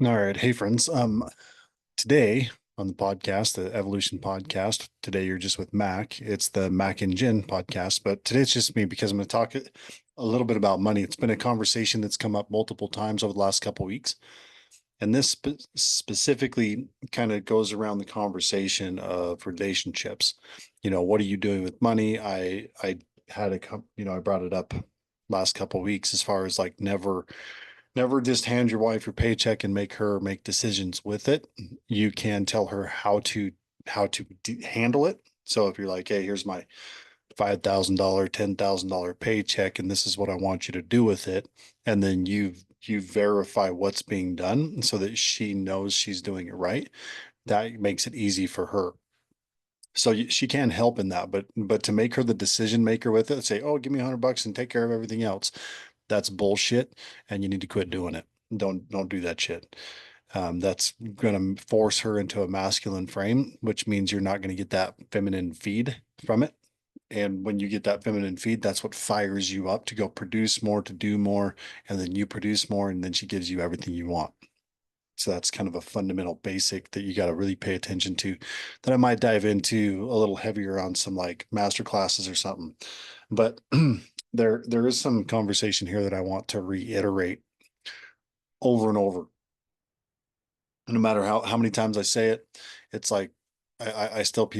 All right. Hey, friends. Today on the podcast, the Evolution podcast, today you're just with Mac. It's the Mac and Jen podcast, but today it's just me because I'm going to talk a little bit about money. It's been a conversation that's come up multiple times over the last couple of weeks. And this specifically kind of goes around the conversation of relationships. What are you doing with money? I had I brought it up last couple of weeks as far as like never just hand your wife your paycheck and make her make decisions with it. You can tell her how to handle it. So if you're like, hey, here's my $5,000, $10,000 paycheck, and this is what I want you to do with it, and then you verify what's being done so that she knows she's doing it right. That makes it easy for her. So she can help in that, but to make her the decision maker with it, say, oh, give me $100 and take care of everything else. That's bullshit, and you need to quit doing it. Don't do that shit. That's going to force her into a masculine frame, which means you're not going to get that feminine feed from it. And when you get that feminine feed, that's what fires you up to go produce more, to do more, and then you produce more, and then she gives you everything you want. So that's kind of a fundamental basic that you got to really pay attention to, that I might dive into a little heavier on some like master classes or something. But there is some conversation here that I want to reiterate over and over. No matter how many times I say it, it's like I still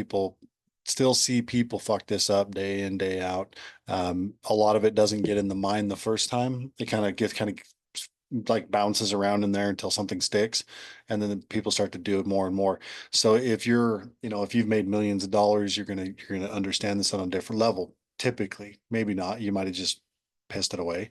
see people fuck this up day in, day out. A lot of it doesn't get in the mind the first time. It kind of like bounces around in there until something sticks, and then people start to do it more and more. So if you've made millions of dollars, you're gonna understand this on a different level. Typically, maybe not. You might have just pissed it away.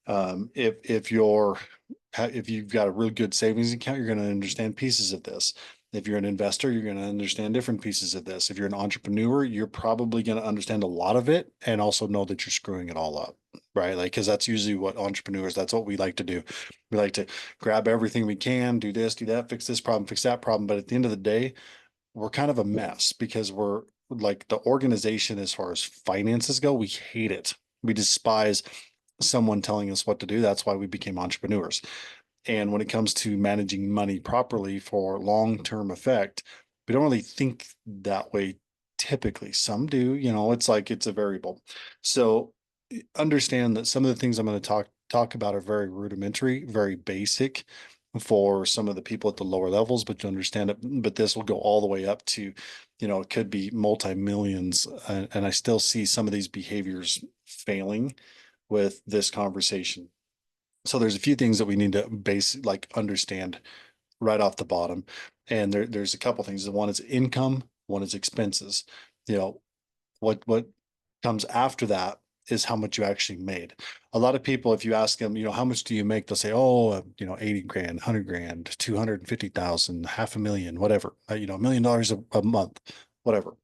If you've got a really good savings account, you're going to understand pieces of this. If you're an investor, you're going to understand different pieces of this. If you're an entrepreneur, you're probably going to understand a lot of it and also know that you're screwing it all up, right? Like, because that's usually what entrepreneurs, that's what we like to do. We like to grab everything we can, do this, do that, fix this problem, fix that problem. But at the end of the day, we're kind of a mess because we're like the organization as far as finances go, we hate it. We despise someone telling us what to do. That's why we became entrepreneurs. And when it comes to managing money properly for long-term effect, we don't really think that way typically. Some do, it's like it's a variable. So understand that some of the things I'm going to talk about are very rudimentary, very basic for some of the people at the lower levels, but you understand it. But this will go all the way up to, it could be multi-millions. And I still see some of these behaviors failing with this conversation. So there's a few things that we need to understand right off the bottom. And there's a couple things. One is income, one is expenses. You know, what comes after that is how much you actually made. A lot of people, if you ask them, how much do you make? They'll say, oh, 80 grand, 100 grand, 250,000, half a million, whatever, $1 million a month, whatever.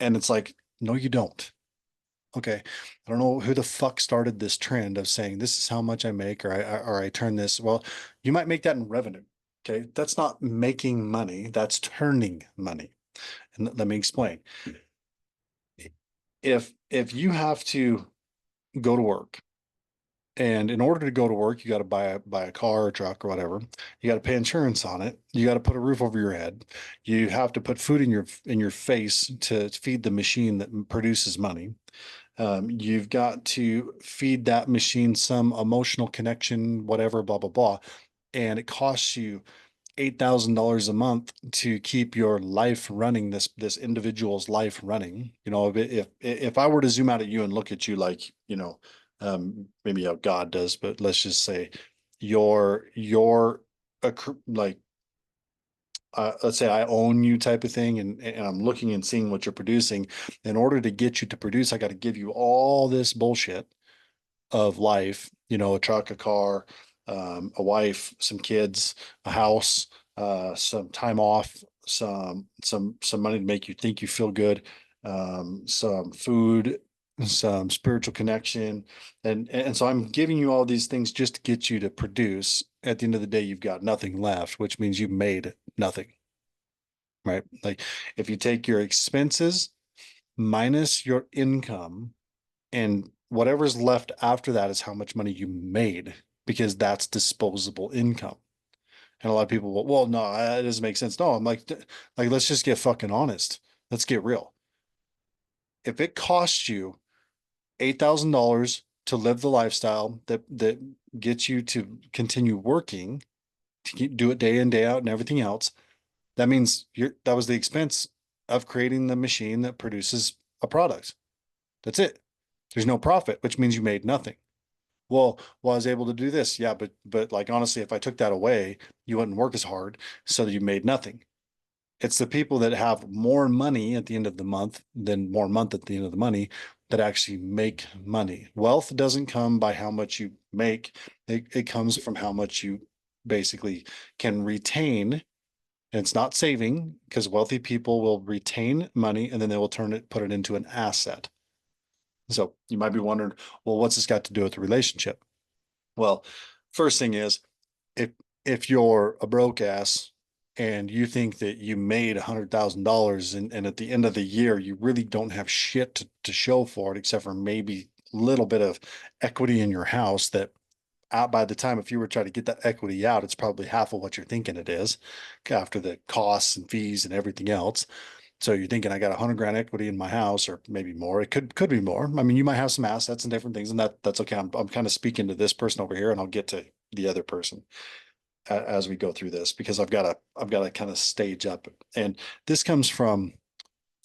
And it's like, no, you don't. Okay, I don't know who the fuck started this trend of saying this is how much I make, or I turn this. Well, you might make that in revenue. Okay, that's not making money. That's turning money. And let me explain. If you have to go to work, and in order to go to work, you got to buy a car or truck or whatever. You got to pay insurance on it. You got to put a roof over your head. You have to put food in your face to feed the machine that produces money. You've got to feed that machine some emotional connection, whatever, blah, blah, blah. And it costs you $8,000 a month to keep your life running, this individual's life running. If I were to zoom out at you and look at you like, maybe how God does, but let's just say you're like, let's say I own you type of thing, and I'm looking and seeing what you're producing. In order to get you to produce, I got to give you all this bullshit of life, a truck, a car, a wife, some kids, a house, some time off, some money to make you think you feel good, some food, some spiritual connection. And so I'm giving you all these things just to get you to produce. At the end of the day, you've got nothing left, which means you made nothing, right? Like if you take your expenses minus your income, and whatever's left after that is how much money you made, because that's disposable income. And a lot of people, well, no, that doesn't make sense. No, I'm like, let's just get fucking honest. Let's get real. If it costs you $8,000 to live the lifestyle that gets you to continue working, do it day in, day out and everything else, that means that was the expense of creating the machine that produces a product. That's it. There's no profit, which means you made nothing. Well, I was able to do this. Yeah, but like honestly, if I took that away, you wouldn't work as hard, so you made nothing. It's the people that have more money at the end of the month than more month at the end of the money that actually make money. Wealth doesn't come by how much you make. It comes from how much you basically can retain. And it's not saving because wealthy people will retain money and then they will put it into an asset. So you might be wondering, well, what's this got to do with the relationship? Well, first thing is if if you're a broke ass and you think that you made $100,000 and at the end of the year you really don't have shit to show for it except for maybe a little bit of equity in your house that out by the time if you were trying to get that equity out, it's probably half of what you're thinking it is after the costs and fees and everything else. So you're thinking I got 100 grand equity in my house, or maybe more. It could be more. I mean, you might have some assets and different things, and that's okay. I'm kind of speaking to this person over here, and I'll get to the other person as we go through this because I've got to kind of stage up. And this comes from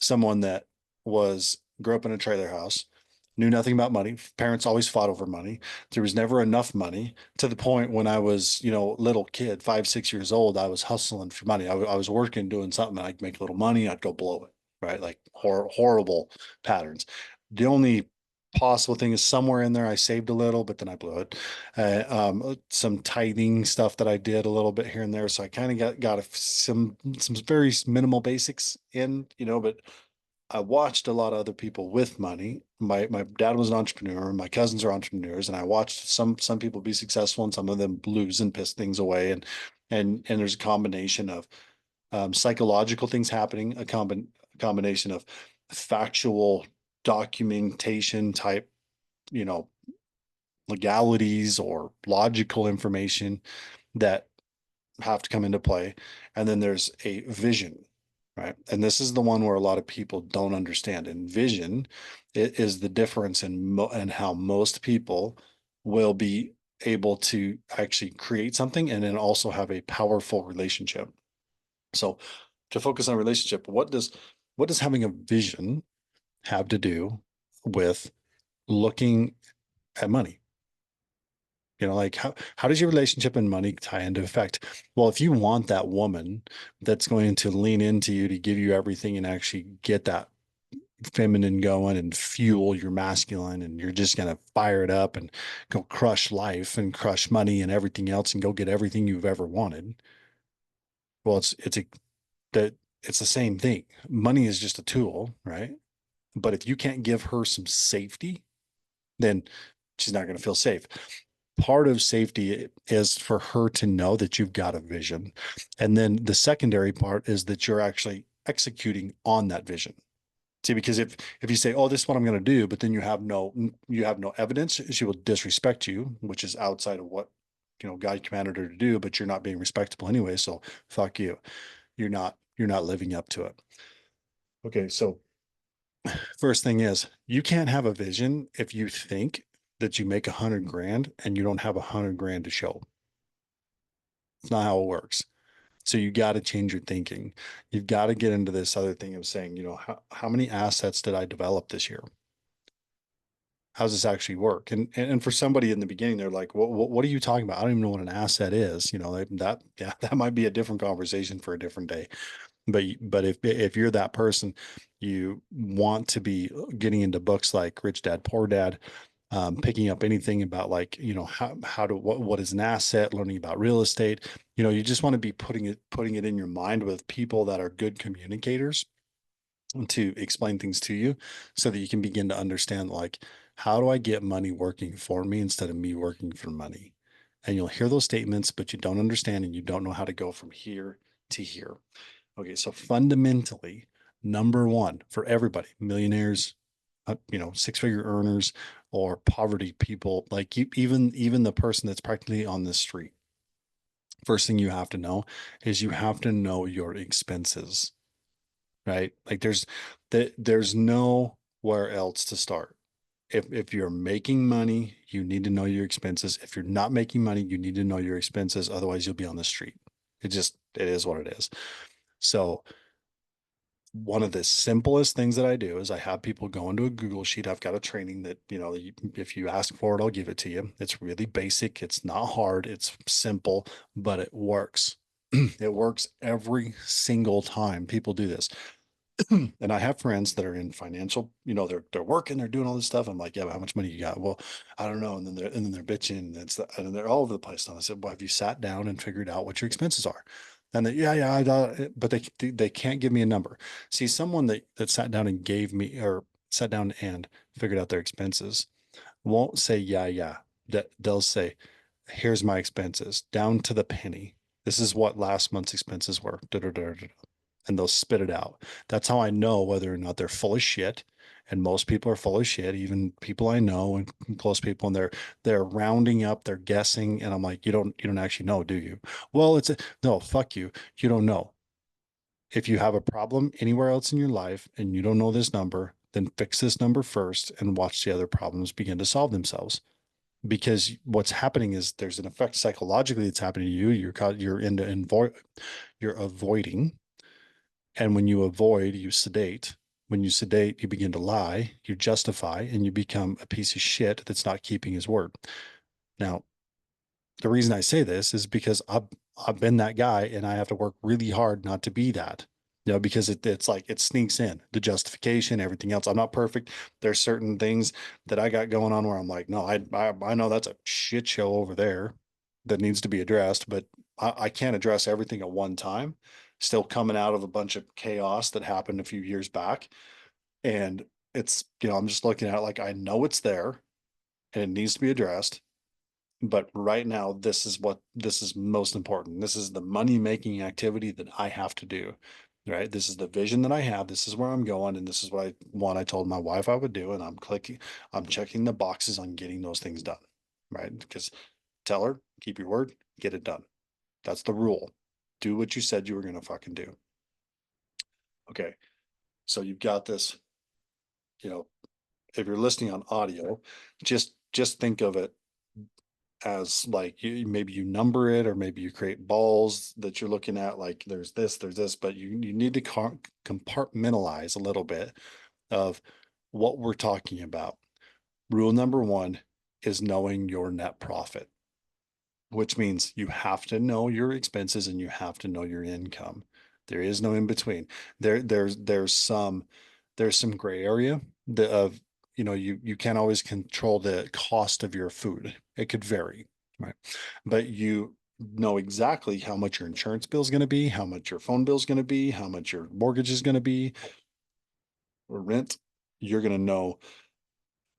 someone that was grew up in a trailer house, knew nothing about money. Parents always fought over money. There was never enough money to the point when I was, little kid, 5, 6 years old, I was hustling for money. I was working, doing something. I'd make a little money. I'd go blow it, right? Like horrible patterns. The only possible thing is somewhere in there I saved a little, but then I blew it. Some tithing stuff that I did a little bit here and there. So I kind of got some very minimal basics in, but I watched a lot of other people with money. My dad was an entrepreneur, my cousins are entrepreneurs, and I watched some people be successful and some of them lose and piss things away. And there's a combination of psychological things happening, a combination of factual documentation type, you know, legalities or logical information that have to come into play. And then there's a vision, right? And this is the one where a lot of people don't understand. And vision it is the difference in how most people will be able to actually create something and then also have a powerful relationship. So to focus on relationship, what does having a vision have to do with looking at money? Like how does your relationship and money tie into effect? Well, if you want that woman that's going to lean into you to give you everything and actually get that feminine going and fuel your masculine, and you're just going to fire it up and go crush life and crush money and everything else and go get everything you've ever wanted. Well, that it's the same thing. Money is just a tool, right? But if you can't give her some safety, then she's not going to feel safe. Part of safety is for her to know that you've got a vision. And then the secondary part is that you're actually executing on that vision. See, because if you say, "Oh, this is what I'm going to do," but then you have no evidence, she will disrespect you, which is outside of what God commanded her to do. But you're not being respectable anyway, so fuck you. You're not living up to it. Okay, so first thing is you can't have a vision if you think that you make 100 grand and you don't have 100 grand to show. It's not how it works. So you got to change your thinking. You've got to get into this other thing of saying, how many assets did I develop this year? How does this actually work? And for somebody in the beginning, they're like, what are you talking about? I don't even know what an asset is. That might be a different conversation for a different day. But if you're that person, you want to be getting into books like Rich Dad Poor Dad, picking up anything about like what is an asset, learning about real estate. You just want to be putting it in your mind with people that are good communicators to explain things to you so that you can begin to understand like how do I get money working for me instead of me working for money. And you'll hear those statements, but you don't understand and you don't know how to go from here to here. Okay, so fundamentally, number one for everybody, millionaires, six-figure earners, or poverty people, like even the person that's practically on the street, First thing you have to know is you have to know your expenses, right? Like there's nowhere else to start. If you're making money, you need to know your expenses. If you're not making money, you need to know your expenses. Otherwise, you'll be on the street. It is what it is. So one of the simplest things that I do is I have people go into a Google sheet. I've got a training that, if you ask for it, I'll give it to you. It's really basic. It's not hard. It's simple, but it works. It works every single time people do this. And I have friends that are in financial, they're working, they're doing all this stuff. I'm like, yeah, but how much money you got? Well, I don't know. And then they're bitching and they're all over the place. And I said, well, have you sat down and figured out what your expenses are? And they, yeah, but they can't give me a number. See, someone that sat down and gave me or sat down and figured out their expenses won't say, yeah. They'll say, here's my expenses down to the penny. This is what last month's expenses were. Da, da, da, da, and they'll spit it out. That's how I know whether or not they're full of shit. And most people are full of shit, even people I know and close people, and they're rounding up, they're guessing, and I'm like, you don't actually know, do you? Well, no, fuck you. You don't know. If you have a problem anywhere else in your life and you don't know this number, then fix this number first and watch the other problems begin to solve themselves. Because what's happening is there's an effect psychologically that's happening to you. You're avoiding, and when you avoid, you sedate. When you sedate, you begin to lie, you justify, and you become a piece of shit that's not keeping his word. Now, the reason I say this is because I've been that guy and I have to work really hard not to be that. Because it's like it sneaks in the justification, everything else. I'm not perfect. There's certain things that I got going on where I'm like, no, I know that's a shit show over there that needs to be addressed, but I can't address everything at one time. Still coming out of a bunch of chaos that happened a few years back. And I'm just looking at it like I know it's there and it needs to be addressed. But right now, this is most important. This is the money making activity that I have to do. Right. This is the vision that I have. This is where I'm going. And this is what I told my wife I would do. And I'm checking the boxes on getting those things done. Right. Because tell her, keep your word, get it done. That's the rule. Do what you said you were going to fucking do. Okay. So you've got this, you know, if you're listening on audio, just think of it as like maybe you number it or maybe you create balls that you're looking at, like there's this, but you need to compartmentalize a little bit of what we're talking about. Rule number one is knowing your net profit, which means you have to know your expenses and you have to know your income. There is no in between. There's some gray area of you can't always control the cost of your food. It could vary, right? But you know exactly how much your insurance bill is going to be, how much your phone bill is going to be, how much your mortgage is going to be, or rent. You're going to know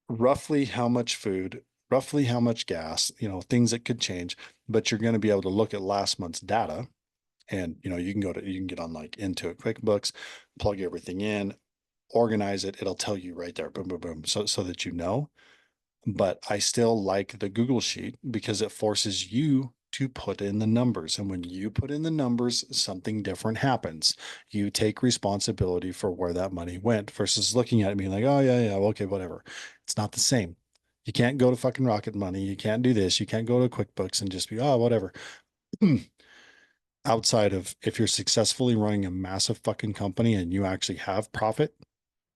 roughly how much food, roughly how much gas, things that could change, but you're going to be able to look at last month's data and you can get on like Intuit QuickBooks, plug everything in, organize it. It'll tell you right there, boom, boom, boom, so that you know. But I still like the Google Sheet because it forces you to put in the numbers. And when you put in the numbers, something different happens. You take responsibility for where that money went versus looking at it and being like, oh, yeah, okay, whatever. It's not the same. You can't go to fucking Rocket Money. You can't do this. You can't go to QuickBooks and just be, oh, whatever. Outside of if you're successfully running a massive fucking company and you actually have profit,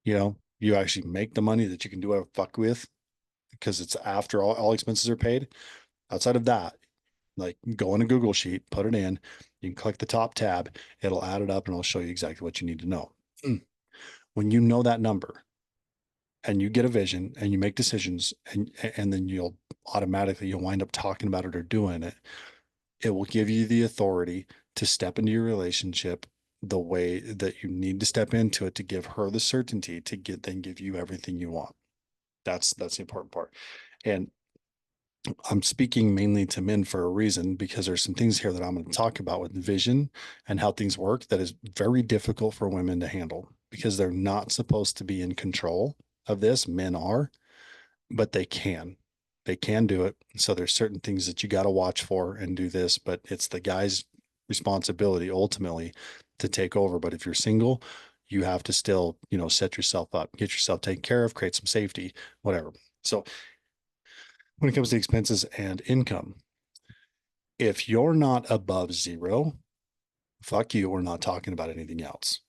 you actually make the money that you can do whatever fuck with because it's after all expenses are paid. Outside of that, like go in a Google sheet, put it in, you can click the top tab, it'll add it up and it'll show you exactly what you need to know. When you know that number and you get a vision and you make decisions and then you'll wind up talking about it or doing it, it will give you the authority to step into your relationship the way that you need to step into it to give her the certainty to give you everything you want. That's the important part. And I'm speaking mainly to men for a reason because there's some things here that I'm going to talk about with vision and how things work that is very difficult for women to handle because they're not supposed to be in control of this. Men are, but they can. They can do it. So there's certain things that you got to watch for and do this, but it's the guy's responsibility ultimately to take over. But if you're single, you have to still, set yourself up, get yourself taken care of, create some safety, whatever. So when it comes to expenses and income, if you're not above zero, fuck you. We're not talking about anything else.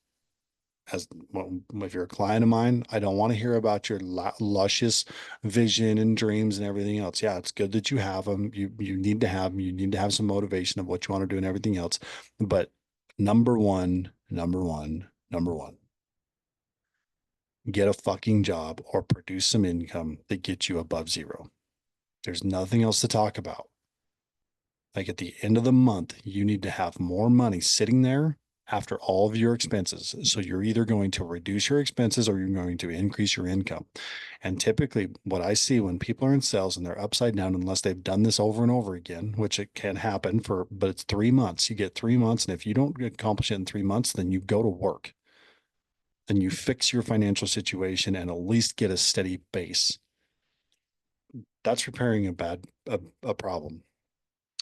As well, if you're a client of mine, I don't want to hear about your luscious vision and dreams and everything else. Yeah, it's good that you have them. You need to have them. You need to have some motivation of what you want to do and everything else. But number one, get a fucking job or produce some income that gets you above zero. There's nothing else to talk about. Like at the end of the month, you need to have more money sitting there after all of your expenses. So you're either going to reduce your expenses or you're going to increase your income. And typically, what I see when people are in sales and they're upside down, unless they've done this over and over again, which it can happen but it's 3 months. You get 3 months. And if you don't accomplish it in 3 months, then you go to work and you fix your financial situation and at least get a steady base. That's repairing a problem.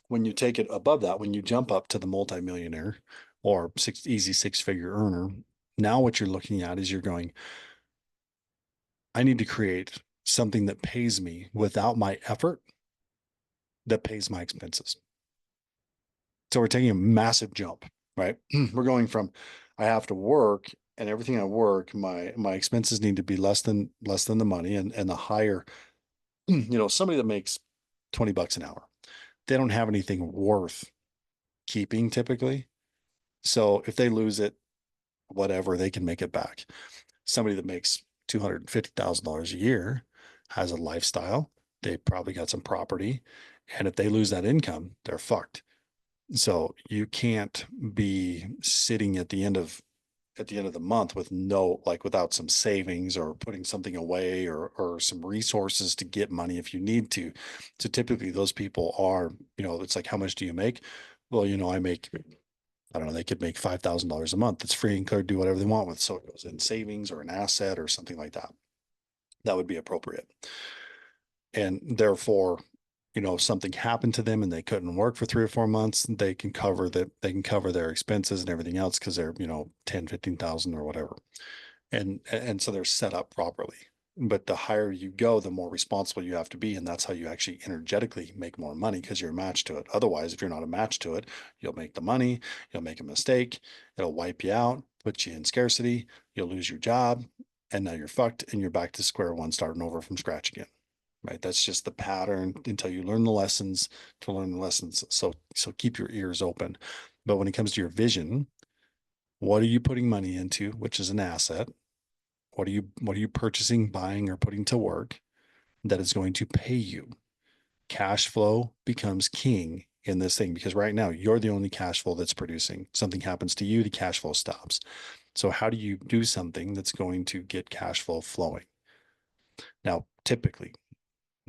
When you take it above that, when you jump up to the multimillionaire or easy six-figure earner, now what you're looking at is you're going, I need to create something that pays me without my effort, that pays my expenses. So we're taking a massive jump, right? We're going from I have to work and everything I work, my expenses need to be less than the money and the higher, somebody that makes 20 bucks an hour, they don't have anything worth keeping typically. So if they lose it, whatever, they can make it back. Somebody that makes $250,000 a year has a lifestyle. They probably got some property. And if they lose that income, they're fucked. So you can't be sitting at the end of the month with without some savings or putting something away or some resources to get money if you need to. So typically those people are, it's like, how much do you make? Well, I make, I don't know, they could make $5,000 a month. It's free and clear, do whatever they want with. So it goes in savings or an asset or something like that. That would be appropriate. And therefore, if something happened to them and they couldn't work for 3 or 4 months, they can cover their expenses and everything else because they're, 10, 15,000 or whatever. And so they're set up properly. But the higher you go, the more responsible you have to be. And that's how you actually energetically make more money because you're a match to it. Otherwise, if you're not a match to it, you'll make the money, you'll make a mistake, it'll wipe you out, put you in scarcity, you'll lose your job, and now you're fucked and you're back to square one, starting over from scratch again. Right. That's just the pattern until you learn the lessons to learn the lessons. So keep your ears open. But when it comes to your vision, what are you putting money into, which is an asset? What are you purchasing, buying, or putting to work that is going to pay you? Cash flow becomes king in this thing because right now you're the only cash flow that's producing. Something happens to you, the cash flow stops. So how do you do something that's going to get cash flow flowing? Now, typically,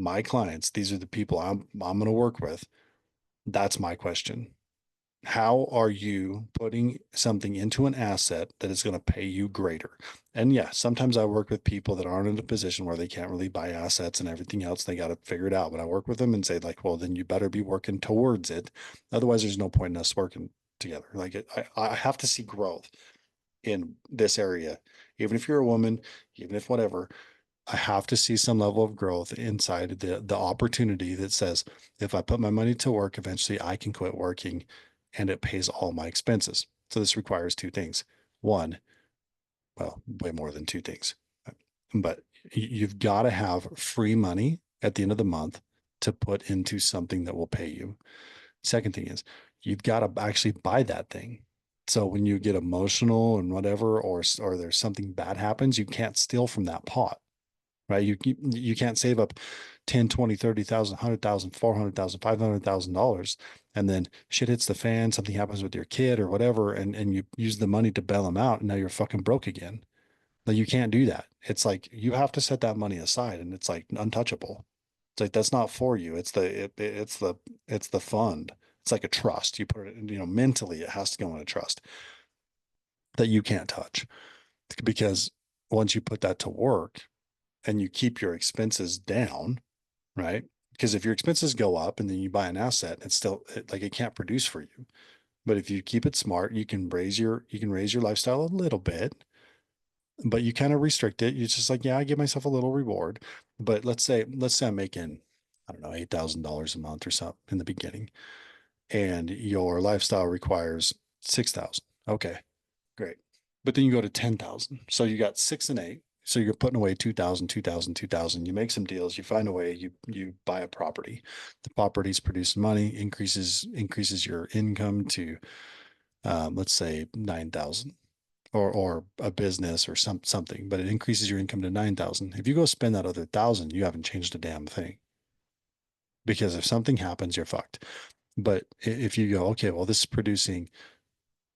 my clients, these are the people I'm going to work with. That's my question. How are you putting something into an asset that is going to pay you greater? And yeah, sometimes I work with people that aren't in a position where they can't really buy assets and everything else. They got to figure it out. But I work with them and say, like, well, then you better be working towards it. Otherwise, there's no point in us working together. Like, I have to see growth in this area, even if you're a woman, even if whatever. I have to see some level of growth inside the opportunity that says, if I put my money to work, eventually I can quit working and it pays all my expenses. So this requires two things. One, well, way more than two things, but you've got to have free money at the end of the month to put into something that will pay you. Second thing is you've got to actually buy that thing. So when you get emotional and whatever, or there's something bad happens, you can't steal from that pot, right? You can't save up 10, 20, 30,000, 100,000, 400,000, $500,000. And then shit hits the fan, something happens with your kid or whatever, and you use the money to bail them out. And now you're fucking broke again. Like you can't do that. It's like, you have to set that money aside and it's like untouchable. It's like, that's not for you. It's the fund. It's like a trust. You put it, mentally, it has to go in a trust that you can't touch because once you put that to work, and you keep your expenses down, right? Because if your expenses go up and then you buy an asset, it's still like it can't produce for you. But if you keep it smart, you can raise your lifestyle a little bit, but you kind of restrict it. You're just like, yeah, I give myself a little reward. But let's say I'm making, I don't know, $8,000 a month or something in the beginning, and your lifestyle requires 6,000. Okay, great. But then you go to 10,000. So you got six and eight. So you're putting away 2,000, 2,000, 2,000. You make some deals, you find a way, you buy a property. The property's producing money, increases your income to let's say 9,000, or a business or something, but it increases your income to 9,000. If you go spend that other thousand, you haven't changed a damn thing, because if something happens, you're fucked. But if you go, okay, well, this is producing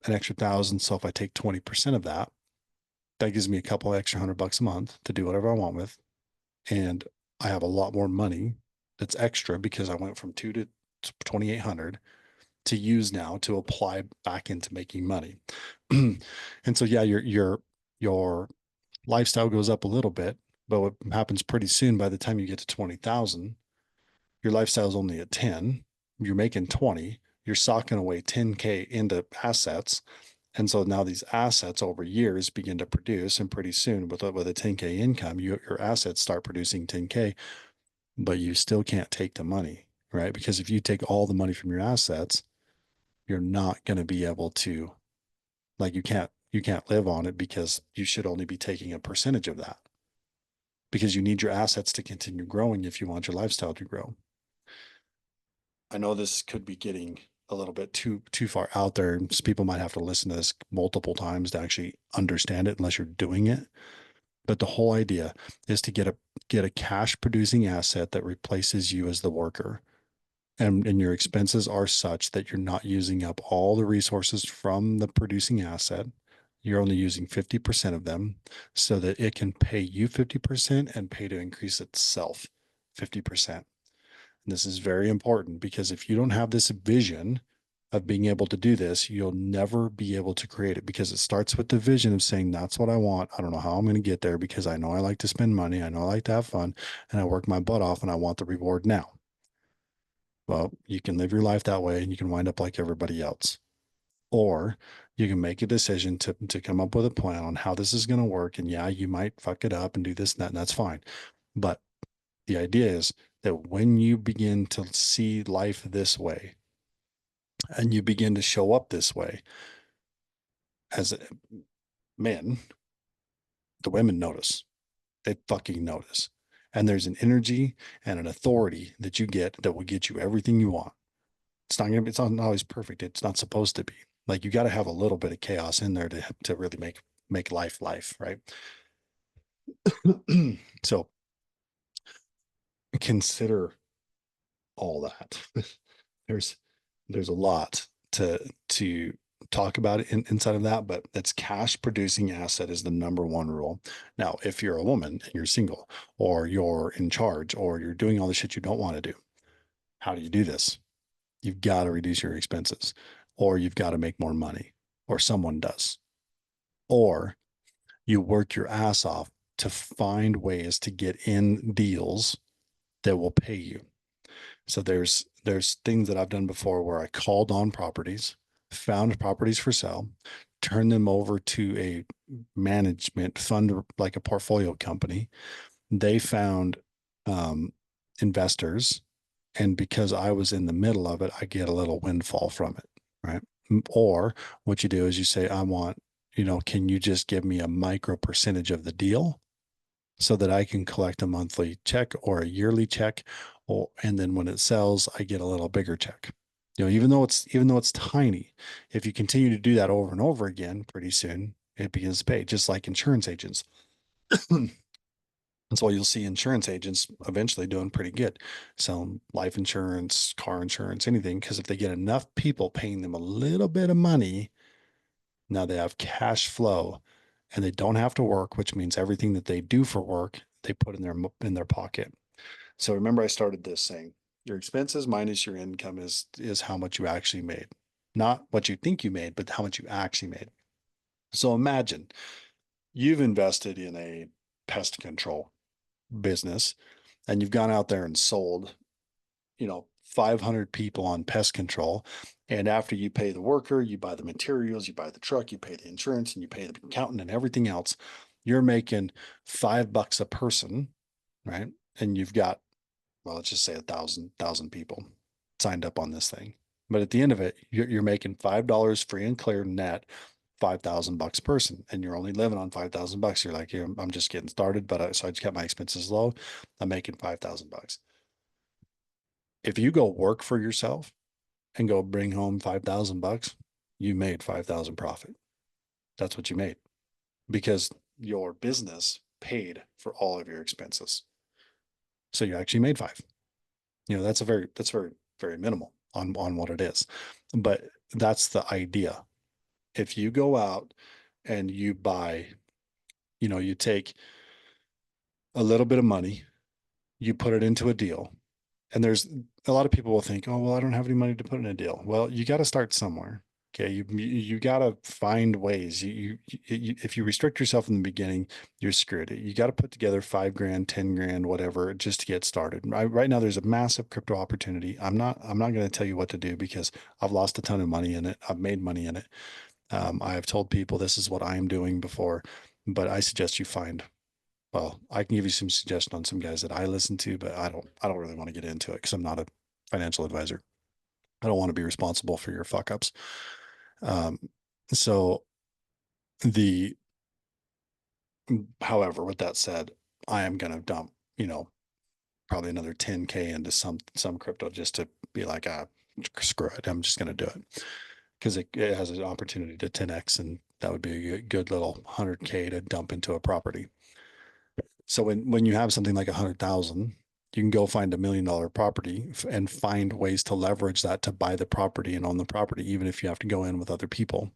an extra thousand. So if I take 20% of that, that gives me a couple extra $100 a month to do whatever I want with. And I have a lot more money that's extra because I went from two to 2,800 to use now to apply back into making money. And so, yeah, your lifestyle goes up a little bit, but what happens pretty soon, by the time you get to 20,000, your lifestyle is only at 10, you're making 20, you're socking away 10K into assets. And so now these assets over years begin to produce, and pretty soon with a 10K income, your assets start producing 10K, but you still can't take the money, right? Because if you take all the money from your assets, you're not going to be able to, like, you can't live on it, because you should only be taking a percentage of that, because you need your assets to continue growing if you want your lifestyle to grow. I know this could be getting a little bit too far out there. People might have to listen to this multiple times to actually understand it, unless you're doing it. But the whole idea is to get a cash producing asset that replaces you as the worker. And your expenses are such that you're not using up all the resources from the producing asset. You're only using 50% of them, so that it can pay you 50% and pay to increase itself 50%. And this is very important, because if you don't have this vision of being able to do this, you'll never be able to create it, because it starts with the vision of saying, that's what I want. I don't know how I'm going to get there, because I know I like to spend money. I know I like to have fun, and I work my butt off, and I want the reward now. Well, you can live your life that way and you can wind up like everybody else. Or you can make a decision to come up with a plan on how this is going to work. And yeah, you might fuck it up and do this and that, and that's fine. But the idea is that when you begin to see life this way, and you begin to show up this way as men, the women notice. They fucking notice. And there's an energy and an authority that you get that will get you everything you want. It's not always perfect. It's not supposed to be. Like, you got to have a little bit of chaos in there to really make life, right? So consider all that. there's there's a lot to talk about inside of that, but that's cash producing asset is the number one rule. Now, if you're a woman and you're single, or you're in charge, or you're doing all the shit you don't want to do, how do you do this? You've got to reduce your expenses, or you've got to make more money, or someone does, or you work your ass off to find ways to get in deals that will pay you. So there's things that I've done before where I called on properties, found properties for sale, turned them over to a management fund, like a portfolio company. They found um, investors, and because I was in the middle of it, I get a little windfall from it, right? Or what you do is you say, I want, can you just give me a micro percentage of the deal, so that I can collect a monthly check or a yearly check, and then when it sells, I get a little bigger check. Even though it's tiny, if you continue to do that over and over again, pretty soon it begins to pay, just like insurance agents. That's why you'll see insurance agents eventually doing pretty good, selling life insurance, car insurance, anything, because if they get enough people paying them a little bit of money, now they have cash flow, and they don't have to work, which means everything that they do for work, they put in their pocket. So remember, I started this saying, your expenses minus your income is how much you actually made. Not what you think you made, but how much you actually made. So imagine you've invested in a pest control business, and you've gone out there and sold 500 people on pest control. And after you pay the worker, you buy the materials, you buy the truck, you pay the insurance, and you pay the accountant and everything else, you're making $5 a person, right? And you've got, well, let's just say 1,000 people signed up on this thing. But at the end of it, you're making $5 free and clear net, $5,000 a person, and you're only living on $5,000. You're like, here, I'm just getting started, so I just kept my expenses low. I'm making $5,000. If you go work for yourself and go bring home $5,000, you made 5,000 profit. That's what you made because your business paid for all of your expenses. So you actually made five. That's very, very minimal on what it is. But that's the idea. If you go out and you buy, you take a little bit of money, you put it into a deal. And there's a lot of people will think, oh, well, I don't have any money to put in a deal. Well, you got to start somewhere. Okay. You got to find ways. If you restrict yourself in the beginning, you're screwed. You got to put together 5 grand, 10 grand, whatever, just to get started. Right now, there's a massive crypto opportunity. I'm not going to tell you what to do because I've lost a ton of money in it. I've made money in it. I have told people this is what I am doing before, but I suggest you find, well, I can give you some suggestion on some guys that I listen to, but I don't really want to get into it because I'm not a financial advisor. I don't want to be responsible for your fuck ups. Um, so the, however, with that said, I am going to dump, probably another 10K into some crypto just to be like, screw it. I'm just going to do it because it has an opportunity to 10X, and that would be a good little 100K to dump into a property. So when you have something like 100,000, you can go find $1 million property and find ways to leverage that to buy the property and own the property, even if you have to go in with other people,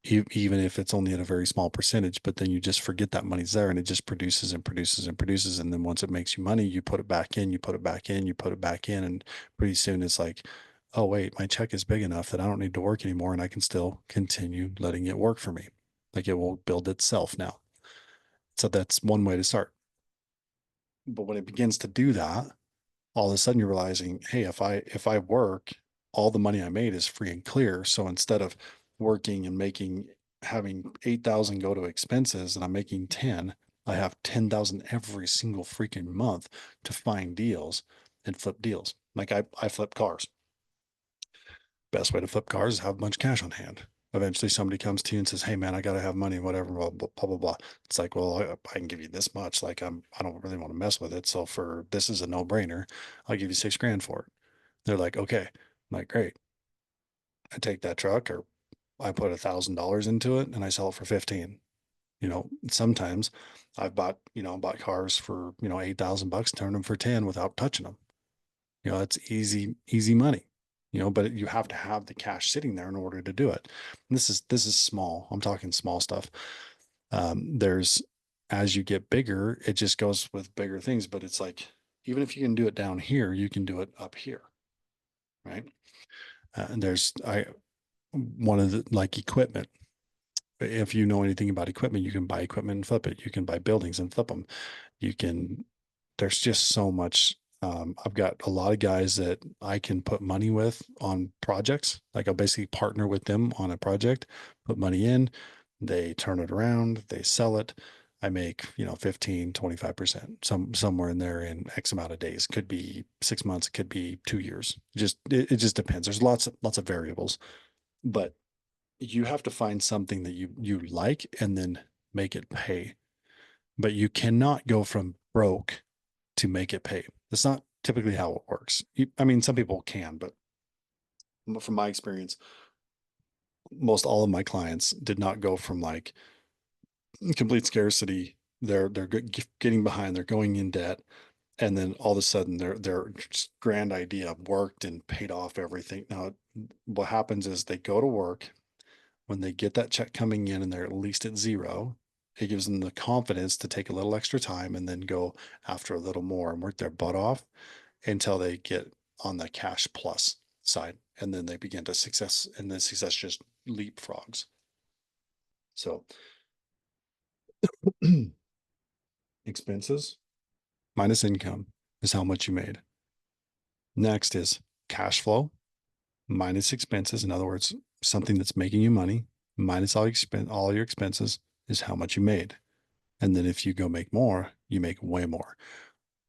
even if it's only at a very small percentage. But then you just forget that money's there and it just produces and produces and produces. And then once it makes you money, you put it back in, you put it back in, you put it back in. And pretty soon it's like, oh, wait, my check is big enough that I don't need to work anymore and I can still continue letting it work for me. Like it will build itself now. So that's one way to start. But when it begins to do that, all of a sudden you're realizing, hey, if I work, all the money I made is free and clear. So instead of working and having 8,000 go to expenses and I'm making 10, I have 10,000 every single freaking month to find deals and flip deals. Like I flip cars. Best way to flip cars is have a bunch of cash on hand. Eventually somebody comes to you and says, hey man, I got to have money, whatever, blah, blah, blah, blah, blah. It's like, well, I can give you this much. Like I don't really want to mess with it. So this is a no brainer. I'll give you 6 grand for it. They're like, okay. I'm like, great. I take that truck or I put $1,000 into it and I sell it for 15. Sometimes I've bought cars for, $8,000, turned them for 10 without touching them. It's easy money, but you have to have the cash sitting there in order to do it. And this is small. I'm talking small stuff. There's, as you get bigger, it just goes with bigger things, but it's like, even if you can do it down here, you can do it up here. Right. And one of the, like, equipment. If you know anything about equipment, you can buy equipment and flip it. You can buy buildings and flip them. There's just so much. I've got a lot of guys that I can put money with on projects. Like I'll basically partner with them on a project, put money in, they turn it around, they sell it. I make, 15, 25%, somewhere in there in X amount of days. Could be 6 months, it could be 2 years. It just depends. There's lots of variables, but you have to find something that you like and then make it pay. But you cannot go from broke to make it pay. That's not typically how it works. I mean, some people can, but from my experience, most all of my clients did not go from like complete scarcity. They're getting behind. They're going in debt, and then all of a sudden, their grand idea worked and paid off everything. Now, what happens is they go to work. When they get that check coming in and they're at least at zero, it gives them the confidence to take a little extra time and then go after a little more and work their butt off until they get on the cash plus side. And then they begin to success, and then success just leapfrogs. So expenses minus income is how much you made. Next is cash flow minus expenses. In other words, something that's making you money minus all your expenses is how much you made. And then if you go make more, you make way more.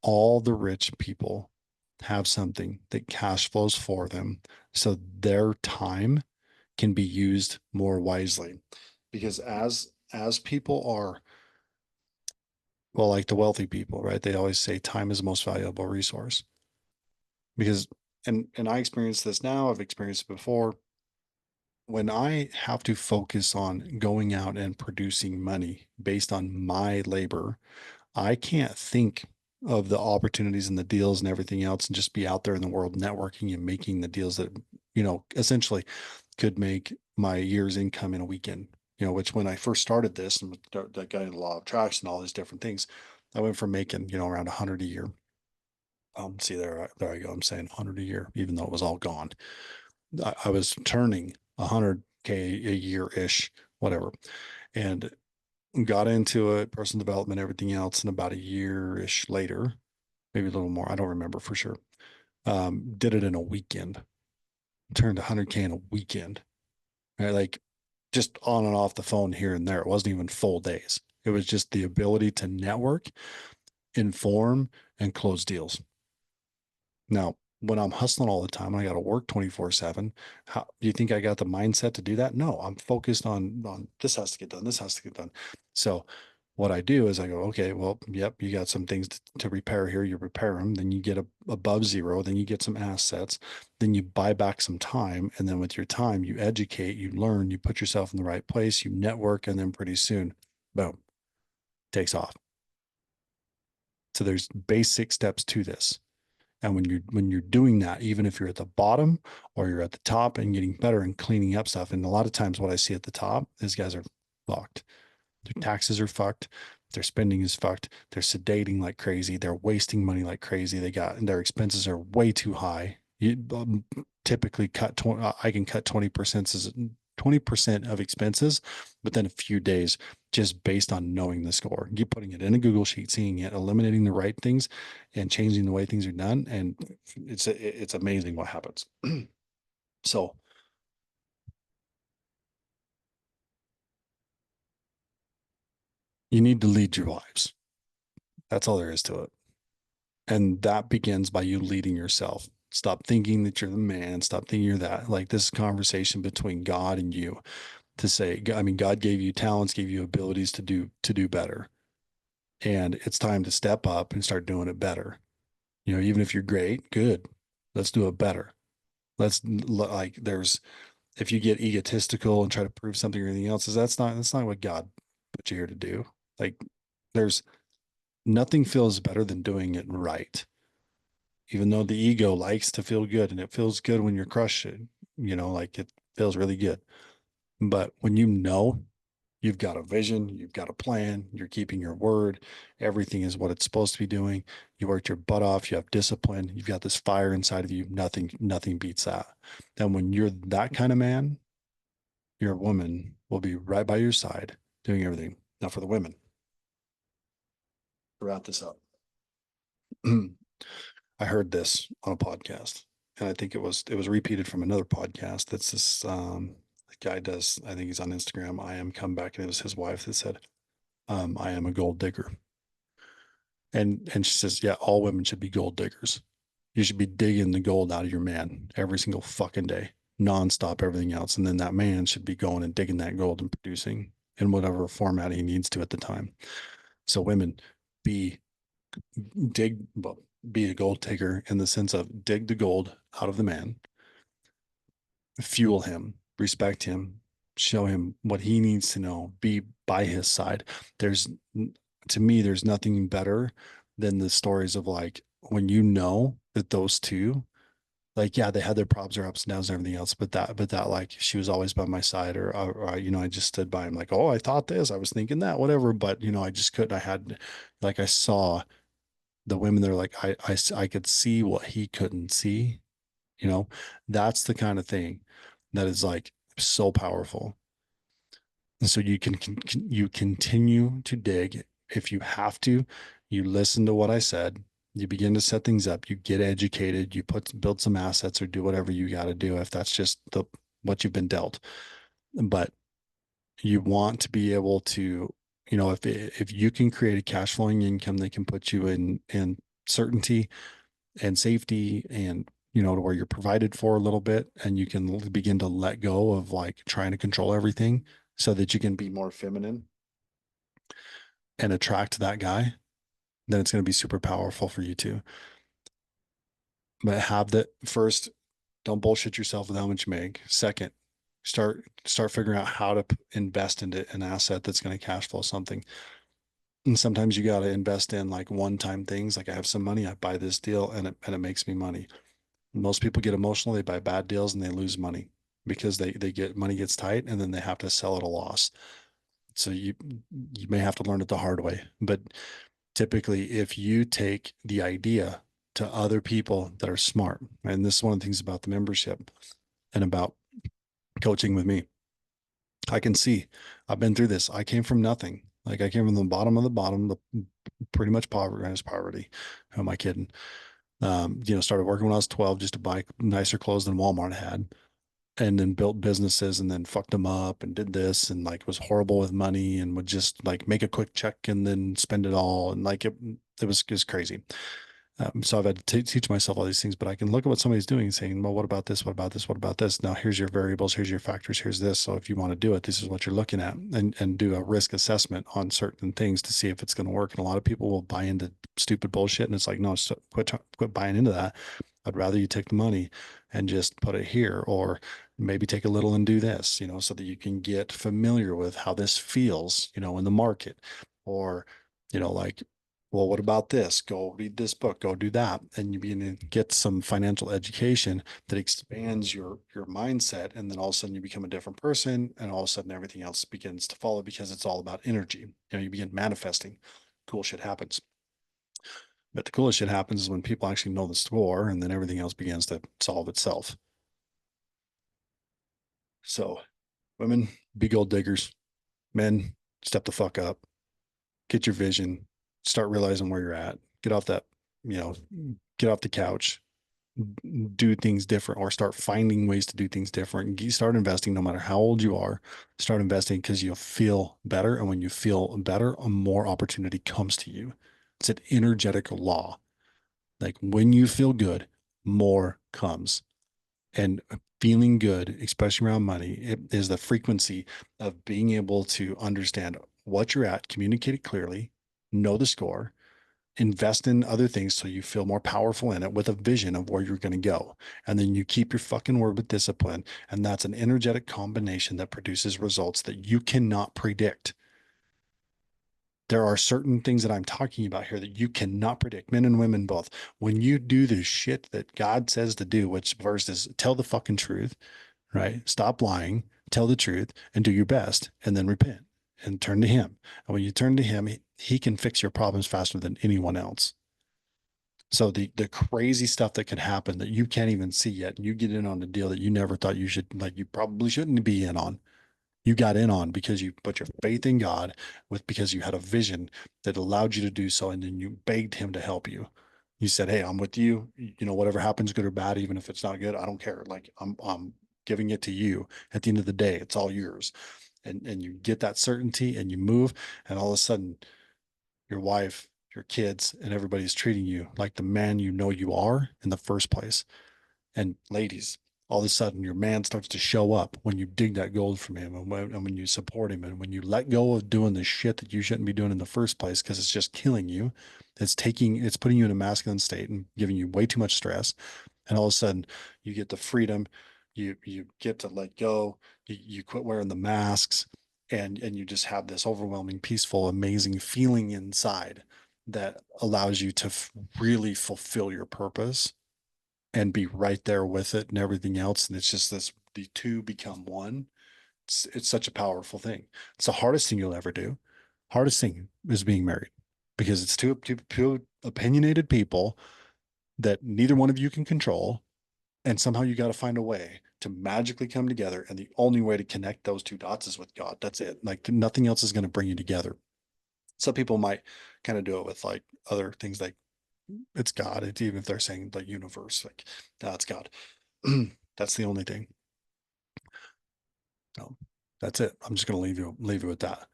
All the rich people have something that cash flows for them. So their time can be used more wisely. Because as people are, well, like the wealthy people, right? They always say time is the most valuable resource. Because and I experience this now, I've experienced it before. When I have to focus on going out and producing money based on my labor, I can't think of the opportunities and the deals and everything else and just be out there in the world networking and making the deals that, essentially could make my year's income in a weekend. Which when I first started this and that got into law of attraction, all these different things, I went from making, around 100 a year. See there I go. I'm saying 100 a year, even though it was all gone. I was turning 100K a year ish, whatever, and got into it, personal development, everything else. And about a year ish later, maybe a little more, I don't remember for sure. Did it in a weekend, turned 100K in a weekend, right? Like just on and off the phone here and there. It wasn't even full days. It was just the ability to network, inform, and close deals. Now, when I'm hustling all the time, I got to work 24/7. How do you think I got the mindset to do that? No, I'm focused on this has to get done. This has to get done. So what I do is I go, okay, well, yep, you got some things to repair here. You repair them, then you get above zero, then you get some assets, then you buy back some time. And then with your time, you educate, you learn, you put yourself in the right place, you network, and then pretty soon, boom, takes off. So there's basic steps to this. And when you're doing that, even if you're at the bottom or you're at the top and getting better and cleaning up stuff, and a lot of times what I see at the top, these guys are fucked. Their taxes are fucked. Their spending is fucked. They're sedating like crazy. They're wasting money like crazy. Their expenses are way too high. You typically I can cut 20% of expenses within a few days just based on knowing the score. You putting it in a Google sheet, seeing it, eliminating the right things, and changing the way things are done, and it's amazing what happens. So you need to lead your lives. That's all there is to it. And that begins by you leading yourself. Stop thinking that you're the man. Stop thinking you're that. Like this conversation between God and you to say, I mean, God gave you talents, gave you abilities to do better. And it's time to step up and start doing it better. Even if you're great, good. Let's do it better. Like there's if you get egotistical and try to prove something or anything else, that's not what God put you here to do. Like there's nothing feels better than doing it right. Even though the ego likes to feel good and it feels good when you're crushed, like it feels really good. But when you've got a vision, you've got a plan, you're keeping your word, everything is what it's supposed to be doing. You worked your butt off, you have discipline, you've got this fire inside of you. Nothing beats that. And when you're that kind of man, your woman will be right by your side doing everything. Now for the women, to wrap this up. I heard this on a podcast, and I think it was repeated from another podcast. That's this guy does. I think he's on Instagram. I am comeback, and it was his wife that said, "I am a gold digger," and she says, "Yeah, all women should be gold diggers. You should be digging the gold out of your man every single fucking day, nonstop, everything else, and then that man should be going and digging that gold and producing in whatever format he needs to at the time. So women, be dig well, be a gold digger in the sense of dig the gold out of the man, fuel him, respect him, show him what he needs to know, be by his side. There's to me, there's nothing better than the stories of like when that those two, like, yeah, they had their problems or ups and downs and everything else, but that like she was always by my side, or I just stood by him like, oh, I thought this, I was thinking that, whatever, but I just couldn't. I had like I saw the women that are like I could see what he couldn't see. you know that's the kind of thing that is like so powerful. And so you continue to dig. If you have to, you listen to what I said, You begin to set things up, you get educated, you build some assets or do whatever you got to do if that's just the what you've been dealt. But you want to be able to, if you can create a cash flowing income that can put you in certainty and safety and to where you're provided for a little bit and you can begin to let go of like trying to control everything so that you can be more feminine and attract that guy, then it's going to be super powerful for you too. But have that first, don't bullshit yourself with how much you make. Second, start figuring out how to invest into an asset that's going to cash flow something. And sometimes you got to invest in like one-time things. Like I have some money, I buy this deal and it makes me money. Most people get emotional, they buy bad deals and they lose money because they get money gets tight and then they have to sell at a loss. So you may have to learn it the hard way. But typically if you take the idea to other people that are smart, and this is one of the things about the membership and about coaching with me, I can see I've been through this. I came from nothing. Like I came from the bottom of the bottom, pretty much poverty. Who am I kidding? Started working when I was 12 just to buy nicer clothes than Walmart had, and then built businesses and then fucked them up and did this and like was horrible with money and would just like make a quick check and then spend it all. And like it was crazy. So I've had to teach myself all these things, but I can look at what somebody's doing and saying, well, what about this? What about this? What about this? Now here's your variables, here's your factors, here's this. So if you want to do it, this is what you're looking at, and do a risk assessment on certain things to see if it's going to work. And a lot of people will buy into stupid bullshit. And it's like, no, quit buying into that. I'd rather you take the money and just put it here, or maybe take a little and do this, so that you can get familiar with how this feels, in the market, or, like, well, what about this? Go read this book, go do that. And you begin to get some financial education that expands your mindset. And then all of a sudden you become a different person. And all of a sudden everything else begins to follow because it's all about energy. You begin manifesting. Cool shit happens. But the coolest shit happens is when people actually know the score and then everything else begins to solve itself. So women, be gold diggers. Men, step the fuck up. Get your vision. Start realizing where you're at. Get off that, you know, get off the couch, do things different, or start finding ways to do things different. You start investing no matter how old you are. Start investing because you'll feel better. And when you feel better, a more opportunity comes to you. It's an energetic law. Like when you feel good, more comes. And feeling good, especially around money, it is the frequency of being able to understand what you're at, communicate it clearly, know the score, invest in other things so you feel more powerful in it with a vision of where you're going to go. And then you keep your fucking word with discipline. And that's an energetic combination that produces results that you cannot predict. There are certain things that I'm talking about here that you cannot predict, men and women both. When you do the shit that God says to do, which verse is tell the fucking truth, right? Stop lying, tell the truth, and do your best, and then repent and turn to Him. And when you turn to Him, He can fix your problems faster than anyone else. So the crazy stuff that can happen that you can't even see yet, and you get in on a deal that you never thought you should, like you probably shouldn't be in on. You got in on because you put your faith in God because you had a vision that allowed you to do so, and then you begged Him to help you. You said, "Hey, I'm with you. Whatever happens, good or bad, even if it's not good, I don't care. Like I'm giving it to you. At the end of the day, it's all yours." And you get that certainty, and you move, and all of a sudden, your wife, your kids, and everybody's treating you like the man you know you are in the first place. And ladies, all of a sudden your man starts to show up when you dig that gold from him, and when you support him, and when you let go of doing the shit that you shouldn't be doing in the first place because it's just killing you. It's putting you in a masculine state and giving you way too much stress. And all of a sudden you get the freedom, you get to let go, you quit wearing the masks, and you just have this overwhelming, peaceful, amazing feeling inside that allows you to really fulfill your purpose and be right there with it and everything else. And it's just this, the two become one. It's such a powerful thing. It's the hardest thing you'll ever do. Hardest thing is being married because it's two opinionated people that neither one of you can control. And somehow you got to find a way to magically come together. And the only way to connect those two dots is with God. That's it. Like nothing else is going to bring you together. Some people might kind of do it with like other things like it's God. It's even if they're saying the universe, like that's God. That's the only thing. So that's it. I'm just gonna leave you with that.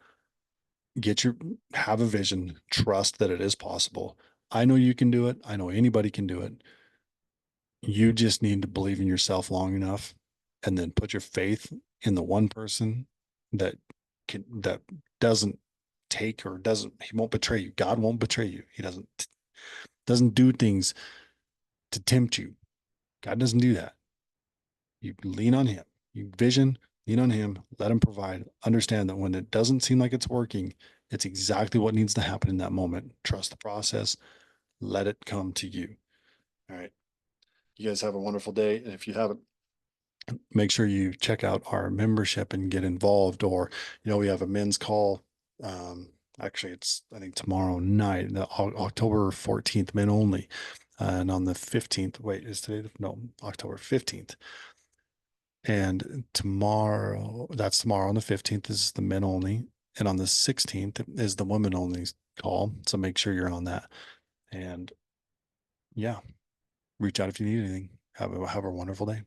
Have a vision, trust that it is possible. I know you can do it. I know anybody can do it. You just need to believe in yourself long enough and then put your faith in the one person that that doesn't take or doesn't he won't betray you. God won't betray you. He doesn't do things to tempt you. God doesn't do that. You lean on him. You vision, lean on him, let him provide. Understand that when it doesn't seem like it's working, it's exactly what needs to happen in that moment. Trust the process. Let it come to you. All right. You guys have a wonderful day. And if you haven't, make sure you check out our membership and get involved. Or, we have a men's call. Actually, it's, I think, tomorrow night, October 14th, men only. And on the 15th, wait, is today? No, October 15th. And that's tomorrow on the 15th is the men only. And on the 16th is the women only call. So make sure you're on that. And yeah, reach out if you need anything. Have a wonderful day.